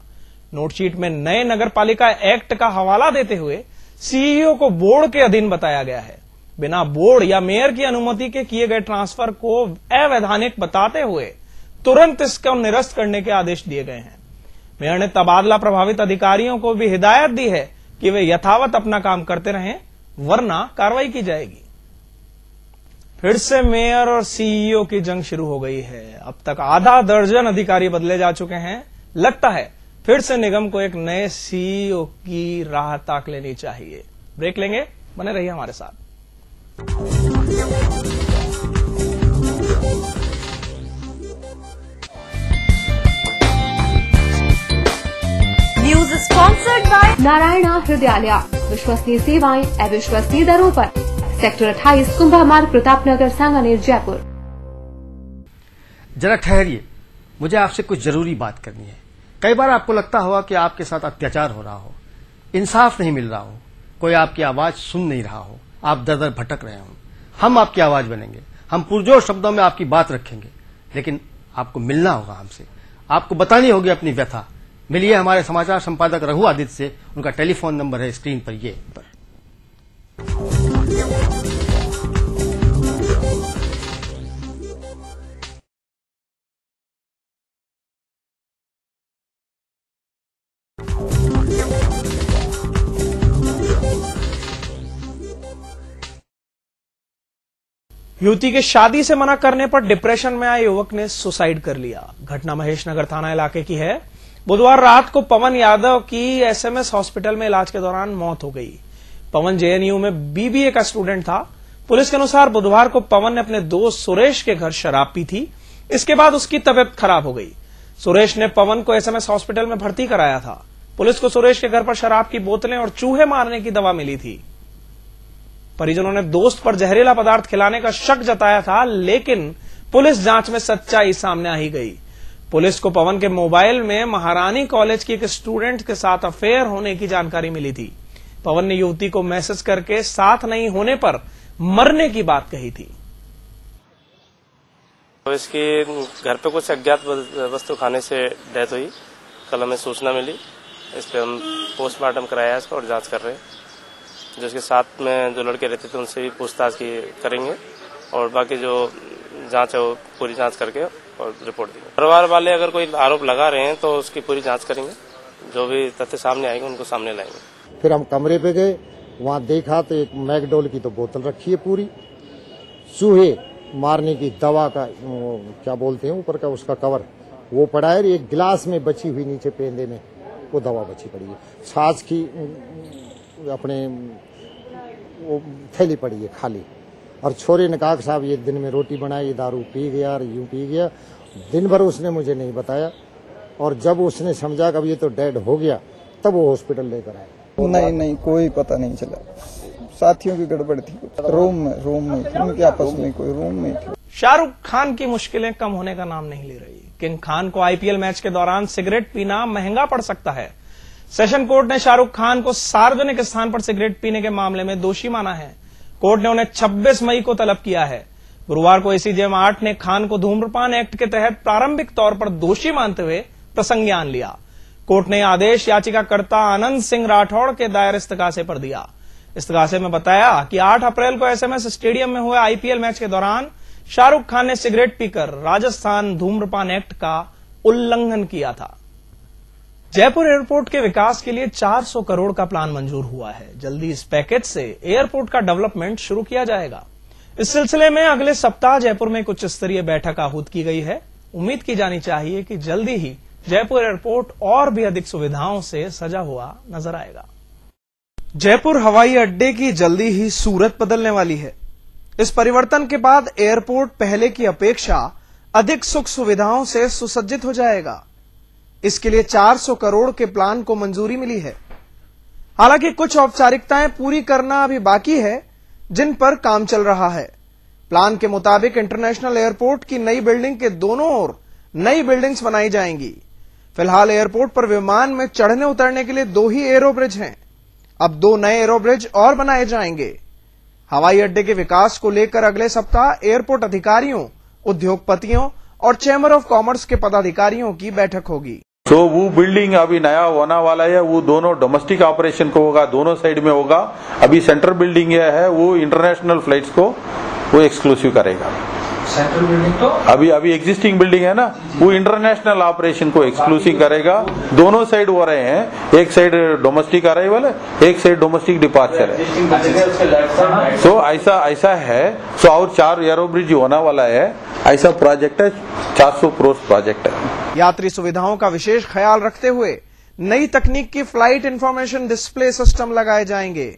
नोटशीट में नए नगरपालिका एक्ट का हवाला देते हुए सीईओ को बोर्ड के अधीन बताया गया है। बिना बोर्ड या मेयर की अनुमति के किए गए ट्रांसफर को अवैधानिक बताते हुए तुरंत इसको निरस्त करने के आदेश दिए गए हैं। मेयर ने तबादला प्रभावित अधिकारियों को भी हिदायत दी है कि वे यथावत अपना काम करते रहें, वरना कार्रवाई की जाएगी। फिर से मेयर और सीईओ की जंग शुरू हो गई है। अब तक आधा दर्जन अधिकारी बदले जा चुके हैं। लगता है फिर से निगम को एक नए सीईओ की राह ताक लेनी चाहिए। ब्रेक लेंगे, बने रहिए हमारे साथ। News sponsored by Narayana Hrudayalaya, विश्वसनीय सेवाएं अविश्वसनीय दरों पर, सेक्टर 28 कुंभा मार्ग, प्रतापनगर, सांगानेर, जयपुर। जरा ठहरिए, मुझे आपसे कुछ जरूरी बात करनी है। कई बार आपको लगता होगा कि आपके साथ अत्याचार हो रहा हो, इंसाफ नहीं मिल रहा हो, कोई आपकी आवाज सुन नहीं रहा हो, आप दर दर भटक रहे हो। हम आपकी आवाज बनेंगे, हम पुरजोर शब्दों में आपकी बात रखेंगे, लेकिन आपको मिलना होगा हमसे, आपको बतानी होगी अपनी व्यथा। मिलिए हमारे समाचार संपादक रघु आदित्य से, उनका टेलीफोन नंबर है स्क्रीन पर ये पर। युवती के शादी से मना करने पर डिप्रेशन में आए युवक ने सुसाइड कर लिया। घटना महेश नगर थाना इलाके की है। बुधवार रात को पवन यादव की एसएमएस हॉस्पिटल में इलाज के दौरान मौत हो गई। पवन जेएनयू में बीबीए का स्टूडेंट था। पुलिस के अनुसार बुधवार को पवन ने अपने दोस्त सुरेश के घर शराब पी थी। इसके बाद उसकी तबीयत खराब हो गई। सुरेश ने पवन को एसएमएस हॉस्पिटल में भर्ती कराया था। पुलिस को सुरेश के घर पर शराब की बोतलें और चूहे मारने की दवा मिली थी। परिजनों ने दोस्त पर जहरीला पदार्थ खिलाने का शक जताया था, लेकिन पुलिस जांच में सच्चाई सामने आ ही गई। पुलिस को पवन के मोबाइल में महारानी कॉलेज की एक स्टूडेंट के साथ अफेयर होने की जानकारी मिली थी। पवन ने युवती को मैसेज करके साथ नहीं होने पर मरने की बात कही थी। तो इसकी घर पे कुछ अज्ञात वस्तु खाने से डेथ हुई। कल हमें सूचना मिली, इस पे हम पोस्टमार्टम कराया इसका और जांच कर रहे हैं। जो इसके साथ में जो लड़के रहते थे उनसे भी पूछताछ करेंगे और बाकी जो जांच है वो पूरी जांच करके और रिपोर्ट देंगे। परिवार वाले अगर कोई आरोप लगा रहे हैं तो उसकी पूरी जांच करेंगे, जो भी तथ्य सामने आएंगे उनको सामने लाएंगे। फिर हम कमरे पे गए, वहाँ देखा तो एक मैकडोल की तो बोतल रखी है पूरी, चूहे मारने की दवा का क्या बोलते हैं ऊपर का उसका कवर वो पड़ा है, एक गिलास में बची हुई नीचे पेंदे में वो दवा बची पड़ी है, छाछ की अपने वो थैली पड़ी है खाली। और छोरे ने कहा साहब ये दिन में रोटी बनाई, दारू पी गया और यूं पी गया। दिन भर उसने मुझे नहीं बताया और जब उसने समझा कि अब ये तो डेड हो गया तब वो हॉस्पिटल लेकर आया। नहीं कोई पता नहीं चला, साथियों की गड़बड़ थी, रूम में थी, उनके आपस में कोई रूम में थी। शाहरुख खान की मुश्किलें कम होने का नाम नहीं ले रही। किंग खान को आईपीएल मैच के दौरान सिगरेट पीना महंगा पड़ सकता है। सेशन कोर्ट ने शाहरुख खान को सार्वजनिक स्थान पर सिगरेट पीने के मामले में दोषी माना है। कोर्ट ने उन्हें 26 मई को तलब किया है। गुरुवार को एसीजे 8 ने खान को धूम्रपान एक्ट के तहत प्रारंभिक तौर पर दोषी मानते हुए प्रसंज्ञान लिया। कोर्ट ने आदेश याचिकाकर्ता आनंद सिंह राठौड़ के दायर इस्तगासे पर दिया। इस्तगासे में बताया कि 8 अप्रैल को एसएमएस स्टेडियम में हुए आईपीएल मैच के दौरान शाहरुख खान ने सिगरेट पीकर राजस्थान धूम्रपान एक्ट का उल्लंघन किया था। जयपुर एयरपोर्ट के विकास के लिए 400 करोड़ का प्लान मंजूर हुआ है। जल्दी इस पैकेज से एयरपोर्ट का डेवलपमेंट शुरू किया जाएगा। इस सिलसिले में अगले सप्ताह जयपुर में कुछ स्तरीय बैठक आहूत की गई है। उम्मीद की जानी चाहिए कि जल्दी ही जयपुर एयरपोर्ट और भी अधिक सुविधाओं से सजा हुआ नजर आएगा। जयपुर हवाई अड्डे की जल्दी ही सूरत बदलने वाली है। इस परिवर्तन के बाद एयरपोर्ट पहले की अपेक्षा अधिक सुख सुविधाओं से सुसज्जित हो जाएगा। इसके लिए 400 करोड़ के प्लान को मंजूरी मिली है। हालांकि कुछ औपचारिकताएं पूरी करना अभी बाकी है, जिन पर काम चल रहा है। प्लान के मुताबिक इंटरनेशनल एयरपोर्ट की नई बिल्डिंग के दोनों ओर नई बिल्डिंग्स बनाई जाएंगी। फिलहाल एयरपोर्ट पर विमान में चढ़ने उतरने के लिए 2 ही एयरोब्रिज हैं। अब 2 नए एयरोब्रिज और बनाए जाएंगे। हवाई अड्डे के विकास को लेकर अगले सप्ताह एयरपोर्ट अधिकारियों, उद्योगपतियों और चैम्बर ऑफ कॉमर्स के पदाधिकारियों की बैठक होगी। तो वो बिल्डिंग अभी नया होने वाला है, वो दोनों डोमेस्टिक ऑपरेशन को होगा, दोनों साइड में होगा। अभी सेंट्रल बिल्डिंग है वो इंटरनेशनल फ्लाइट्स को वो एक्सक्लूसिव करेगा। सेंट्रल बिल्डिंग तो अभी एग्जिस्टिंग बिल्डिंग है ना, वो इंटरनेशनल ऑपरेशन को एक्सक्लूसिव करेगा। दोनों साइड हो रहे हैं, एक साइड डोमेस्टिक अराइवल है, एक साइड डोमेस्टिक डिपार्चर है। तो ऐसा है। सो और 4 एयरोब्रिज होने वाला है, ऐसा प्रोजेक्ट है, 400 करोड़ प्रोजेक्ट है। यात्री सुविधाओं का विशेष ख्याल रखते हुए नई तकनीक की फ्लाइट इंफॉर्मेशन डिस्प्ले सिस्टम लगाए जाएंगे।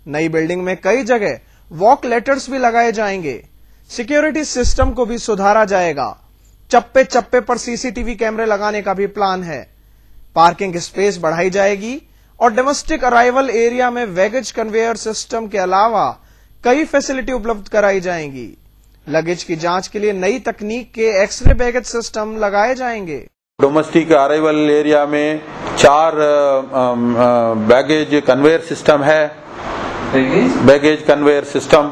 नई बिल्डिंग में कई जगह वॉक लेटर्स भी लगाए जाएंगे। सिक्योरिटी सिस्टम को भी सुधारा जाएगा। चप्पे चप्पे पर सीसीटीवी कैमरे लगाने का भी प्लान है। पार्किंग स्पेस बढ़ाई जाएगी और डोमेस्टिक अराइवल एरिया में बैगेज कन्वेयर सिस्टम के अलावा कई फैसिलिटी उपलब्ध कराई जाएंगी। लगेज की जांच के लिए नई तकनीक के एक्सरे बैगेज सिस्टम लगाए जाएंगे। डोमेस्टिक अराइवल एरिया में 4 बैगेज कन्वेयर सिस्टम है, बैगेज कन्वेयर सिस्टम।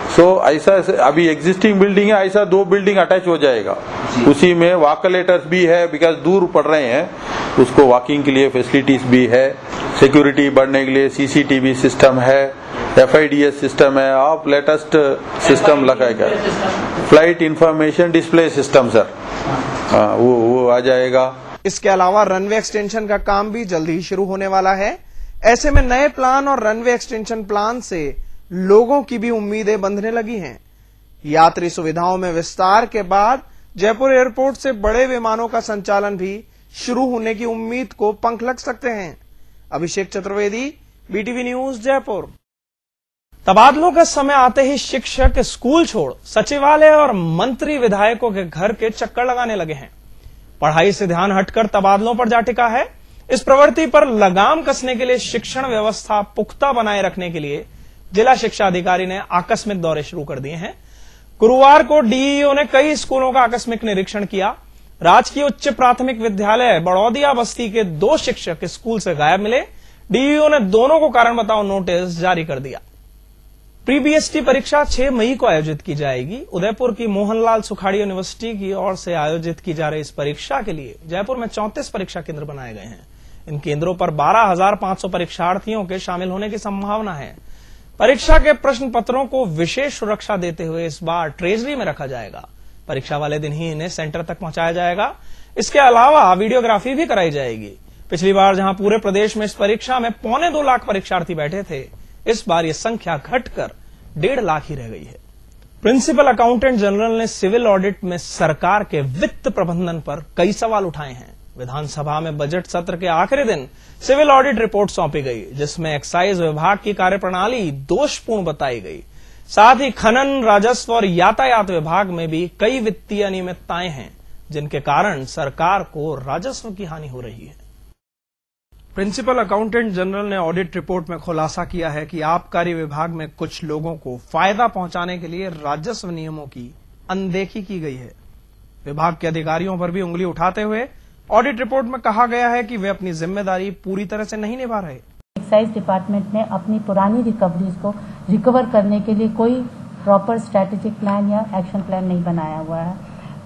सो ऐसा अभी एग्जिस्टिंग बिल्डिंग है, ऐसा 2 बिल्डिंग अटैच हो जाएगा। उसी में वॉकलेटर्स भी है, बिकॉज दूर पड़ रहे हैं, उसको वॉकिंग के लिए फैसिलिटीज भी है। सिक्योरिटी बढ़ने के लिए सीसीटीवी सिस्टम है, FIDS सिस्टम है, आप लेटेस्ट सिस्टम लगाएगा। Flight information display system sir, वो आ जाएगा। इसके अलावा रनवे एक्सटेंशन का काम भी जल्दी ही शुरू होने वाला है। ऐसे में नए प्लान और रनवे एक्सटेंशन प्लान से लोगों की भी उम्मीदें बंधने लगी हैं। यात्री सुविधाओं में विस्तार के बाद जयपुर एयरपोर्ट से बड़े विमानों का संचालन भी शुरू होने की उम्मीद को पंख लग सकते हैं। अभिषेक चतुर्वेदी, BTV न्यूज, जयपुर। तबादलों का समय आते ही शिक्षक स्कूल छोड़ सचिवालय और मंत्री विधायकों के घर के चक्कर लगाने लगे हैं। पढ़ाई से ध्यान हटकर तबादलों पर जा टिका है। इस प्रवृत्ति पर लगाम कसने के लिए शिक्षण व्यवस्था पुख्ता बनाए रखने के लिए जिला शिक्षा अधिकारी ने आकस्मिक दौरे शुरू कर दिए हैं। गुरुवार को डीईओ ने कई स्कूलों का आकस्मिक निरीक्षण किया। राजकीय उच्च प्राथमिक विद्यालय बड़ौदिया बस्ती के 2 शिक्षक स्कूल से गायब मिले। डीईओ ने दोनों को कारण बताओ नोटिस जारी कर दिया। प्री बीएसटी परीक्षा 6 मई को आयोजित की जाएगी। उदयपुर की मोहनलाल सुखाड़ी यूनिवर्सिटी की ओर से आयोजित की जा रही इस परीक्षा के लिए जयपुर में 34 परीक्षा केंद्र बनाए गए हैं। इन केंद्रों पर 12,500 परीक्षार्थियों के शामिल होने की संभावना है। परीक्षा के प्रश्न पत्रों को विशेष सुरक्षा देते हुए इस बार ट्रेजरी में रखा जाएगा। परीक्षा वाले दिन ही इन्हें सेंटर तक पहुंचाया जाएगा। इसके अलावा वीडियोग्राफी भी कराई जाएगी। पिछली बार जहां पूरे प्रदेश में इस परीक्षा में 2.25 लाख परीक्षार्थी बैठे थे, इस बार यह संख्या घटकर 1.5 लाख ही रह गई है। प्रिंसिपल अकाउंटेंट जनरल ने सिविल ऑडिट में सरकार के वित्त प्रबंधन पर कई सवाल उठाए हैं। विधानसभा में बजट सत्र के आखिरी दिन सिविल ऑडिट रिपोर्ट सौंपी गई, जिसमें एक्साइज विभाग की कार्यप्रणाली दोषपूर्ण बताई गई। साथ ही खनन, राजस्व और यातायात विभाग में भी कई वित्तीय अनियमितताएं हैं, जिनके कारण सरकार को राजस्व की हानि हो रही है। प्रिंसिपल अकाउंटेंट जनरल ने ऑडिट रिपोर्ट में खुलासा किया है कि आबकारी विभाग में कुछ लोगों को फायदा पहुंचाने के लिए राजस्व नियमों की अनदेखी की गई है। विभाग के अधिकारियों पर भी उंगली उठाते हुए ऑडिट रिपोर्ट में कहा गया है कि वे अपनी जिम्मेदारी पूरी तरह से नहीं निभा रहे। एक्साइज डिपार्टमेंट ने अपनी पुरानी रिकवरीज को रिकवर करने के लिए कोई प्रॉपर स्ट्रैटेजिक प्लान या एक्शन प्लान नहीं बनाया हुआ है।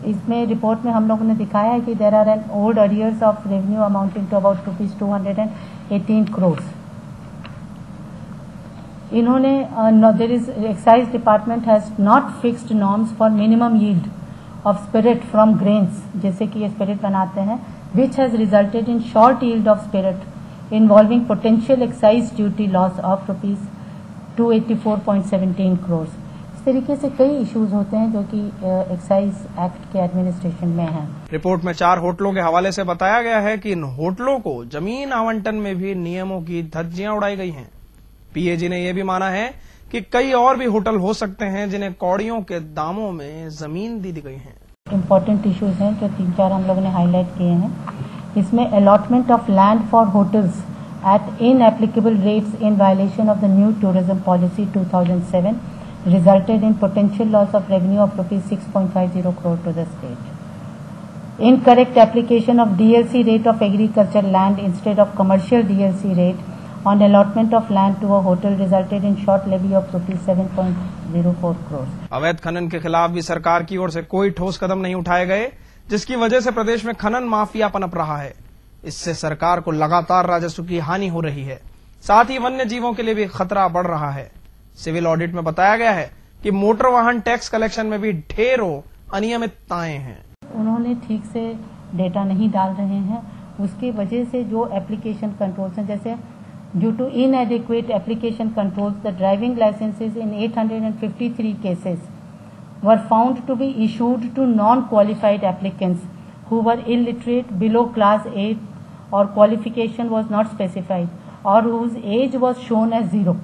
इसमें रिपोर्ट में हम लोगों ने दिखाया है कि there are an old arrears of revenue amounting to about ₹218 crores। इन्होंने there is excise department has not fixed norms for minimum yield of spirit from grains, जैसे कि ये स्पिरिट बनाते हैं, which has resulted in short yield of spirit involving potential excise duty loss of ₹284.17 crores। इस तरीके से कई issues होते हैं जो कि एक्साइज एक्ट के एडमिनिस्ट्रेशन में हैं। रिपोर्ट में 4 होटलों के हवाले से बताया गया है कि इन होटलों को जमीन आवंटन में भी नियमों की धज्जियां उड़ाई गई हैं। पीएजी ने यह भी माना है कि कई और भी होटल हो सकते हैं जिन्हें कौड़ियों के दामों में जमीन दी गई है। इम्पोर्टेंट इश्यूज हैं जो 3-4 हम लोगों ने हाईलाइट किए हैं। इसमें allotment of land for hotels at inapplicable rates in violation of the new tourism policy 2007 resulted in potential loss of revenue of ₹6.50 crore to the state. Incorrect application of DLC rate of agricultural land instead of commercial DLC rate on allotment of land to a hotel resulted in short levy of ₹7.04 crores. अवैध खनन के खिलाफ भी सरकार की ओर से कोई ठोस कदम नहीं उठाए गए, जिसकी वजह से प्रदेश में खनन माफिया पनप रहा है। इससे सरकार को लगातार राजस्व की हानि हो रही है। साथ ही वन्य जीवों के लिए भी खतरा बढ़ रहा है। सिविल ऑडिट में बताया गया है कि मोटर वाहन टैक्स कलेक्शन में भी ढेरों अनियमितताएं हैं। उन्होंने ठीक से डेटा नहीं डाल रहे हैं, उसकी वजह से जो एप्लीकेशन कंट्रोल्स हैं, जैसे due to inadequate application controls the driving licences in 853 cases were found to be issued to non qualified applicants who were illiterate below class 8 और क्वालिफिकेशन वॉज नॉट स्पेसिफाइड और whose age was shown as 0.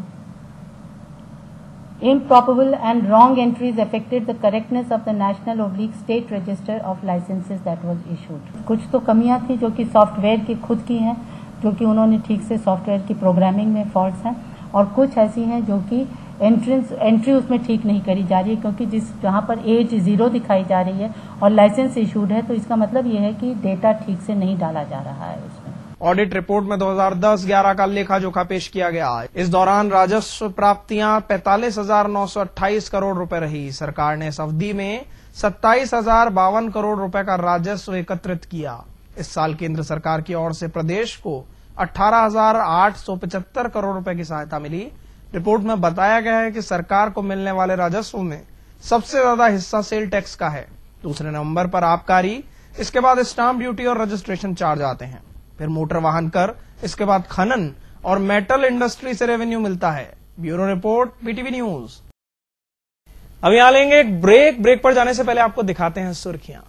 Improbable and wrong entries affected the correctness of the national/state register of licenses that was issued. कुछ तो कमियां थी जो कि software की खुद की हैं, जो कि उन्होंने ठीक से सॉफ्टवेयर की प्रोग्रामिंग में फॉल्ट्स हैं, और कुछ ऐसी हैं जो कि एंट्री उसमें ठीक नहीं करी जा रही है, क्योंकि जहां पर एज 0 दिखाई जा रही है और लाइसेंस इशूड है, तो इसका मतलब ये है कि डेटा ठीक से नहीं डाला जा रहा है उसमें। ऑडिट रिपोर्ट में 2010-11 का लेखा जोखा पेश किया गया। इस दौरान राजस्व प्राप्तियां 45,928 करोड़ रुपए रही। सरकार ने इस अवधि में 27,052 करोड़ रुपए का राजस्व एकत्रित किया। इस साल केंद्र सरकार की ओर से प्रदेश को 18,875 करोड़ रुपए की सहायता मिली। रिपोर्ट में बताया गया है कि सरकार को मिलने वाले राजस्व में सबसे ज्यादा हिस्सा सेल टैक्स का है। दूसरे नंबर पर आबकारी, इसके बाद स्टाम्प ड्यूटी और रजिस्ट्रेशन चार्ज आते हैं, फिर मोटर वाहन कर, इसके बाद खनन और मेटल इंडस्ट्री से रेवेन्यू मिलता है। Bureau report, PTV news. अब यहां लेंगे एक ब्रेक पर जाने से पहले आपको दिखाते हैं सुर्खियां।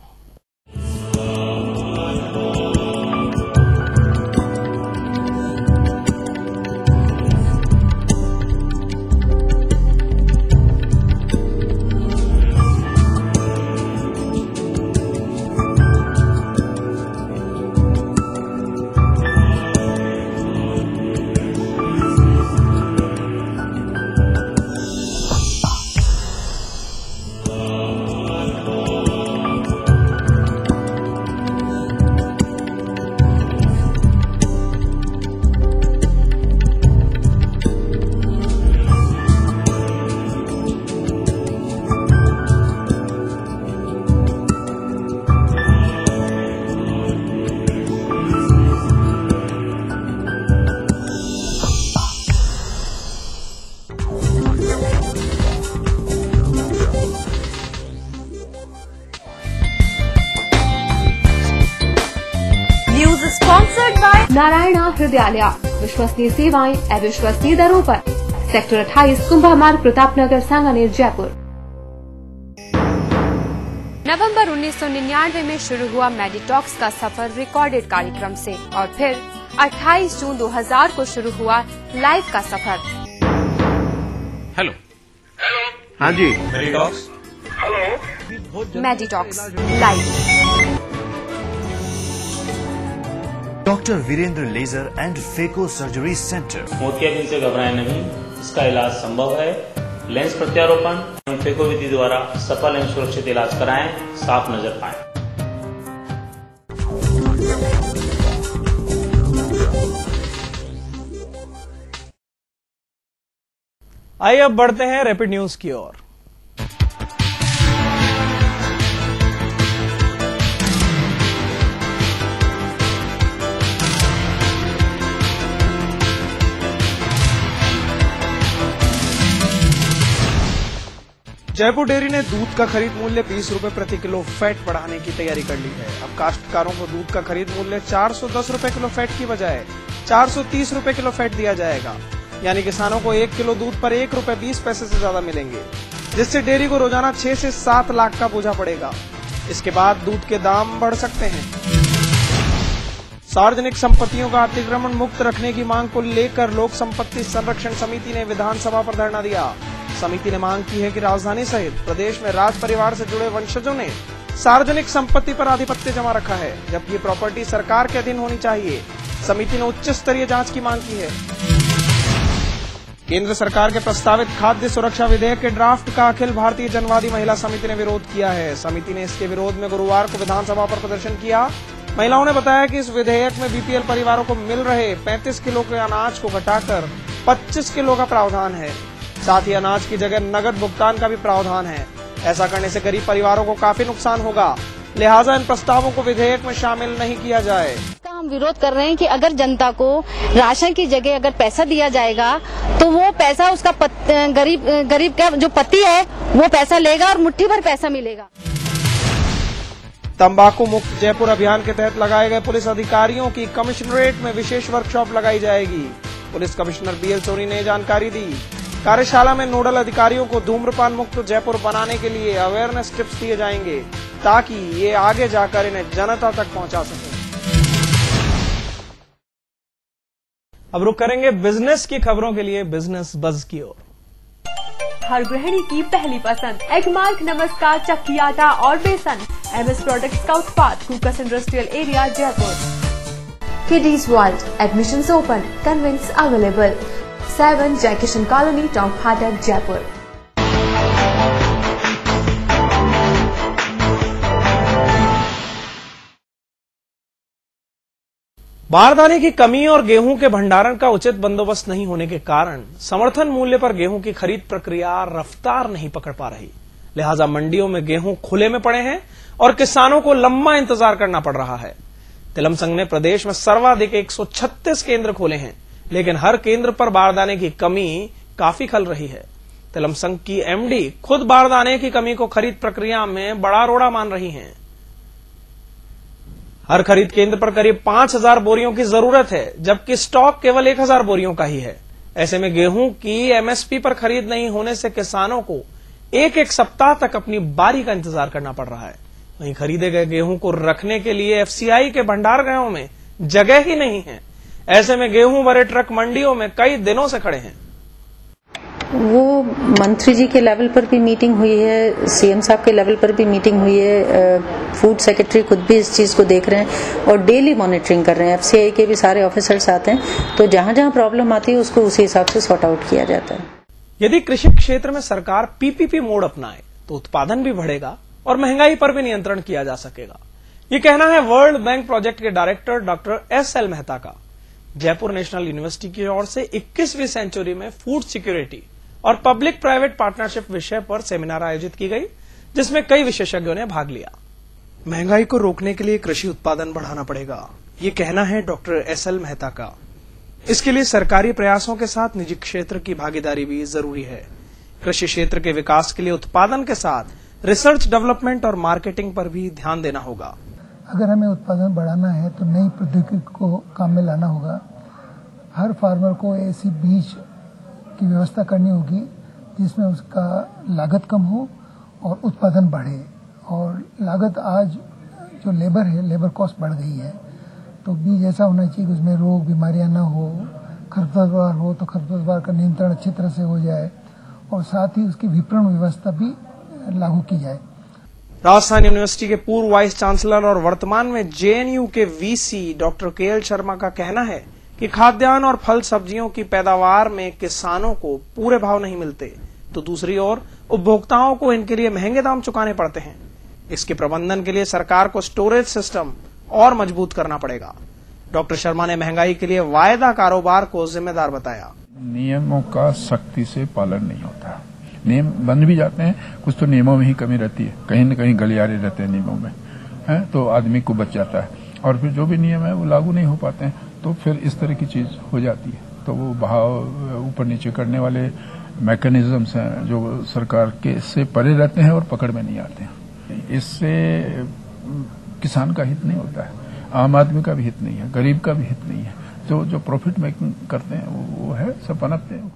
नारायणा हृदयालय, विश्वसनीय सेवाएं अविश्वसनीय दरों पर। सेक्टर 28 कुंभा मार्ग, प्रतापनगर, सांगानेर, जयपुर। नवंबर 1999 में शुरू हुआ मेडिटॉक्स का सफर रिकॉर्डेड कार्यक्रम से और फिर 28 जून 2000 को शुरू हुआ लाइव का सफर। हेलो हाँ जी Meditalks. Hello Meditalks live. Doctor Virendra laser and phaco surgery centre. मोतियाबिंद से घबराएं नहीं, इसका इलाज संभव है। लेंस प्रत्यारोपण फेको विधि द्वारा सफल एवं सुरक्षित इलाज कराएं, साफ नजर पाएं। आइए अब बढ़ते हैं रैपिड न्यूज की ओर। जयपुर डेयरी ने दूध का खरीद मूल्य 20 रुपए प्रति किलो फैट बढ़ाने की तैयारी कर ली है। अब काश्तकारों को दूध का खरीद मूल्य 410 रुपए किलो फैट की बजाय 430 रुपए किलो फैट दिया जाएगा, यानी किसानों को 1 किलो दूध पर 1 रुपए 20 पैसे से ज्यादा मिलेंगे, जिससे डेयरी को रोजाना 6 से 7 लाख का बोझा पड़ेगा। इसके बाद दूध के दाम बढ़ सकते हैं। सार्वजनिक संपत्तियों का अतिक्रमण मुक्त रखने की मांग को लेकर लोक संपत्ति संरक्षण समिति ने विधानसभा पर धरना दिया। समिति ने मांग की है कि राजधानी सहित प्रदेश में राज परिवार से जुड़े वंशजों ने सार्वजनिक संपत्ति पर आधिपत्य जमा रखा है, जबकि ये प्रॉपर्टी सरकार के अधीन होनी चाहिए। समिति ने उच्च स्तरीय जांच की मांग की है। केंद्र सरकार के प्रस्तावित खाद्य सुरक्षा विधेयक के ड्राफ्ट का अखिल भारतीय जनवादी महिला समिति ने विरोध किया है। समिति ने इसके विरोध में गुरुवार को विधानसभा पर प्रदर्शन किया। महिलाओं ने बताया कि इस विधेयक में बीपीएल परिवारों को मिल रहे 35 किलो के अनाज को घटाकर 25 किलो का प्रावधान है। साथ ही अनाज की जगह नगद भुगतान का भी प्रावधान है। ऐसा करने से गरीब परिवारों को काफी नुकसान होगा, लिहाजा इन प्रस्तावों को विधेयक में शामिल नहीं किया जाए। हम विरोध कर रहे हैं कि अगर जनता को राशन की जगह अगर पैसा दिया जाएगा तो वो पैसा उसका गरीब का जो पति है वो पैसा लेगा और मुट्ठी भर पैसा मिलेगा। तंबाकू मुक्त जयपुर अभियान के तहत लगाए गए पुलिस अधिकारियों की कमिश्नरेट में विशेष वर्कशॉप लगाई जाएगी। पुलिस कमिश्नर बीएल सोनी ने जानकारी दी। कार्यशाला में नोडल अधिकारियों को धूम्रपान मुक्त जयपुर बनाने के लिए अवेयरनेस टिप्स दिए जाएंगे, ताकि ये आगे जाकर इन्हें जनता तक पहुंचा सके। अब रुक करेंगे बिजनेस की खबरों के लिए बिजनेस बज की ओर। हर गृहिणी की पहली पसंद एगमार्क, नमस्कार, चक्की आटा और बेसन, एमएस प्रोडक्ट्स का उत्पाद, Kukas industrial area, Jaipur. Kiddies world, admissions open, convents available, 7 Jaikishan colony, top फाटक, जयपुर। बारदाने की कमी और गेहूं के भंडारण का उचित बंदोबस्त नहीं होने के कारण समर्थन मूल्य पर गेहूं की खरीद प्रक्रिया रफ्तार नहीं पकड़ पा रही। लिहाजा मंडियों में गेहूं खुले में पड़े हैं और किसानों को लंबा इंतजार करना पड़ रहा है। तिलम संघ ने प्रदेश में सर्वाधिक 136 केंद्र खोले हैं, लेकिन हर केंद्र पर बारदाने की कमी काफी खल रही है। तिलम संघ की एमडी खुद बारदाने की कमी को खरीद प्रक्रिया में बड़ा रोड़ा मान रही हैं। हर खरीद केंद्र पर करीब 5000 बोरियों की जरूरत है, जबकि स्टॉक केवल 1000 बोरियों का ही है। ऐसे में गेहूं की एमएसपी पर खरीद नहीं होने से किसानों को एक सप्ताह तक अपनी बारी का इंतजार करना पड़ रहा है। वहीं खरीदे गए गेहूं को रखने के लिए एफसीआई के भंडारगृहों में जगह ही नहीं है। ऐसे में गेहूं भरे ट्रक मंडियों में कई दिनों से खड़े हैं। वो मंत्री जी के लेवल पर भी मीटिंग हुई है, सीएम साहब के लेवल पर भी मीटिंग हुई है, फूड सेक्रेटरी खुद भी इस चीज को देख रहे हैं और डेली मॉनिटरिंग कर रहे हैं। एफसीआई के भी सारे ऑफिसर्स आते हैं, तो जहां जहां प्रॉब्लम आती है उसको उसी हिसाब से सॉर्ट आउट किया जाता है। यदि कृषि क्षेत्र में सरकार पीपीपी मोड अपनाए तो उत्पादन भी बढ़ेगा और महंगाई पर भी नियंत्रण किया जा सकेगा। ये कहना है वर्ल्ड बैंक प्रोजेक्ट के डायरेक्टर डॉक्टर एसएल मेहता का। जयपुर नेशनल यूनिवर्सिटी की ओर से 21वीं सेंचुरी में फूड सिक्योरिटी और पब्लिक प्राइवेट पार्टनरशिप विषय पर सेमिनार आयोजित की गई, जिसमें कई विशेषज्ञों ने भाग लिया। महंगाई को रोकने के लिए कृषि उत्पादन बढ़ाना पड़ेगा, ये कहना है डॉक्टर एसएल मेहता का। इसके लिए सरकारी प्रयासों के साथ निजी क्षेत्र की भागीदारी भी जरूरी है। कृषि क्षेत्र के विकास के लिए उत्पादन के साथ रिसर्च डेवलपमेंट और मार्केटिंग पर भी ध्यान देना होगा। अगर हमें उत्पादन बढ़ाना है तो नई प्रौद्योगिकी को काम में लाना होगा। हर फार्मर को ऐसी बीज की व्यवस्था करनी होगी जिसमें उसका लागत कम हो और उत्पादन बढ़े। और लागत आज जो लेबर है, लेबर कॉस्ट बढ़ गई है, तो बीज ऐसा होना चाहिए कि उसमें रोग बीमारियां ना हो, खरपतवार हो तो खरपतवार का नियंत्रण अच्छी तरह से हो जाए और साथ ही उसकी विपणन व्यवस्था भी लागू की जाए। राजस्थान यूनिवर्सिटी के पूर्व वाइस चांसलर और वर्तमान में जेएनयू के वीसी डॉक्टर केएल शर्मा का कहना है कि खाद्यान्न और फल सब्जियों की पैदावार में किसानों को पूरे भाव नहीं मिलते, तो दूसरी ओर उपभोक्ताओं को इनके लिए महंगे दाम चुकाने पड़ते हैं। इसके प्रबंधन के लिए सरकार को स्टोरेज सिस्टम और मजबूत करना पड़ेगा। डॉक्टर शर्मा ने महंगाई के लिए वायदा कारोबार को जिम्मेदार बताया। नियमों का सख्ती से पालन नहीं होता, नियम बन भी जाते हैं, कुछ तो नियमों में ही कमी रहती है, कहीं न कहीं गलियारे रहते हैं नियमों में, है तो आदमी को बच जाता है और फिर जो भी नियम है वो लागू नहीं हो पाते हैं, तो फिर इस तरह की चीज हो जाती है। तो वो भाव ऊपर नीचे करने वाले मैकेनिज्म्स हैं जो सरकार के से परे रहते हैं और पकड़ में नहीं आते हैं। इससे किसान का हित नहीं होता है, आम आदमी का भी हित नहीं है, गरीब का भी हित नहीं है। जो प्रॉफिट मेकिंग करते हैं वो है, सब पनपते हैं।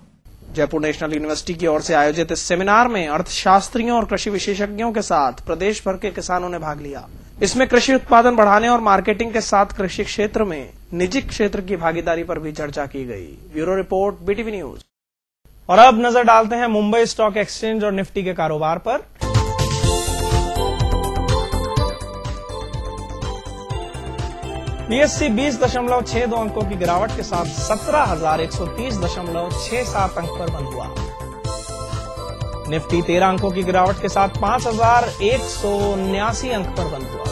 जयपुर नेशनल यूनिवर्सिटी की ओर से आयोजित इस सेमिनार में अर्थशास्त्रियों और कृषि विशेषज्ञों के साथ प्रदेश भर के किसानों ने भाग लिया। इसमें कृषि उत्पादन बढ़ाने और मार्केटिंग के साथ कृषि क्षेत्र में निजी क्षेत्र की भागीदारी पर भी चर्चा की गई। Bureau report, BTV news. और अब नजर डालते हैं मुंबई स्टॉक एक्सचेंज और निफ्टी के कारोबार पर। बीएसई 20.62 अंकों की गिरावट के साथ 17,130.67 अंक पर बंद हुआ। निफ्टी 13 अंकों की गिरावट के साथ 5,179 अंक पर बंद हुआ।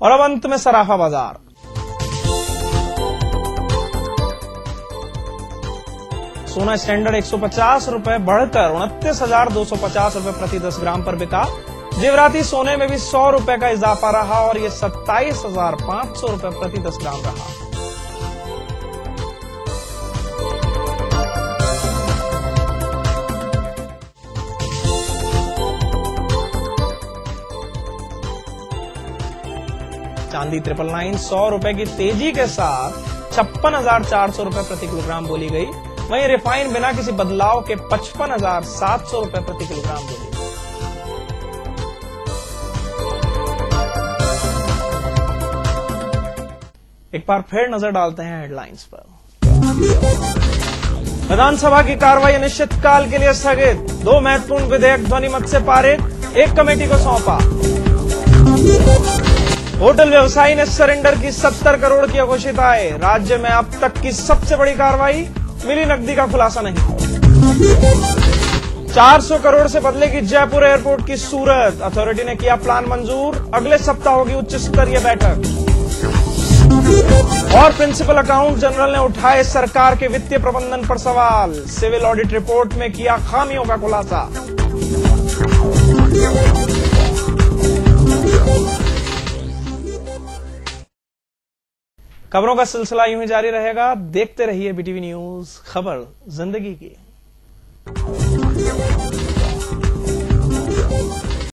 और अब अंत में सराफा बाजार। सोना स्टैंडर्ड 150 रुपए बढ़कर 29,250 रुपए प्रति 10 ग्राम पर बिका। जेवराती सोने में भी 100 रुपए का इजाफा रहा और ये 27,500 रुपए प्रति 10 ग्राम रहा। चांदी 999 100 रुपए की तेजी के साथ 56,400 रुपए प्रति किलोग्राम बोली गई। वहीं रिफाइन बिना किसी बदलाव के 55,700 रुपए प्रति किलोग्राम बोली। एक बार फिर नजर डालते हैं हेडलाइंस पर। विधानसभा की कार्रवाई अनिश्चितकाल के लिए स्थगित। 2 महत्वपूर्ण विधेयक ध्वनिमत से पारित, एक कमेटी को सौंपा। होटल व्यवसायी ने सरेंडर की 70 करोड़ की अघोषित आय। राज्य में अब तक की सबसे बड़ी कार्रवाई, मिली नकदी का खुलासा नहीं। 400 करोड़ से बदलेगी जयपुर एयरपोर्ट की सूरत। अथॉरिटी ने किया प्लान मंजूर। अगले सप्ताह होगी उच्च स्तरीय बैठक। और प्रिंसिपल अकाउंट जनरल ने उठाए सरकार के वित्तीय प्रबंधन पर सवाल। सिविल ऑडिट रिपोर्ट में किया खामियों का खुलासा। खबरों का सिलसिला यूं ही जारी रहेगा। देखते रहिए बीटीवी न्यूज, खबर जिंदगी की।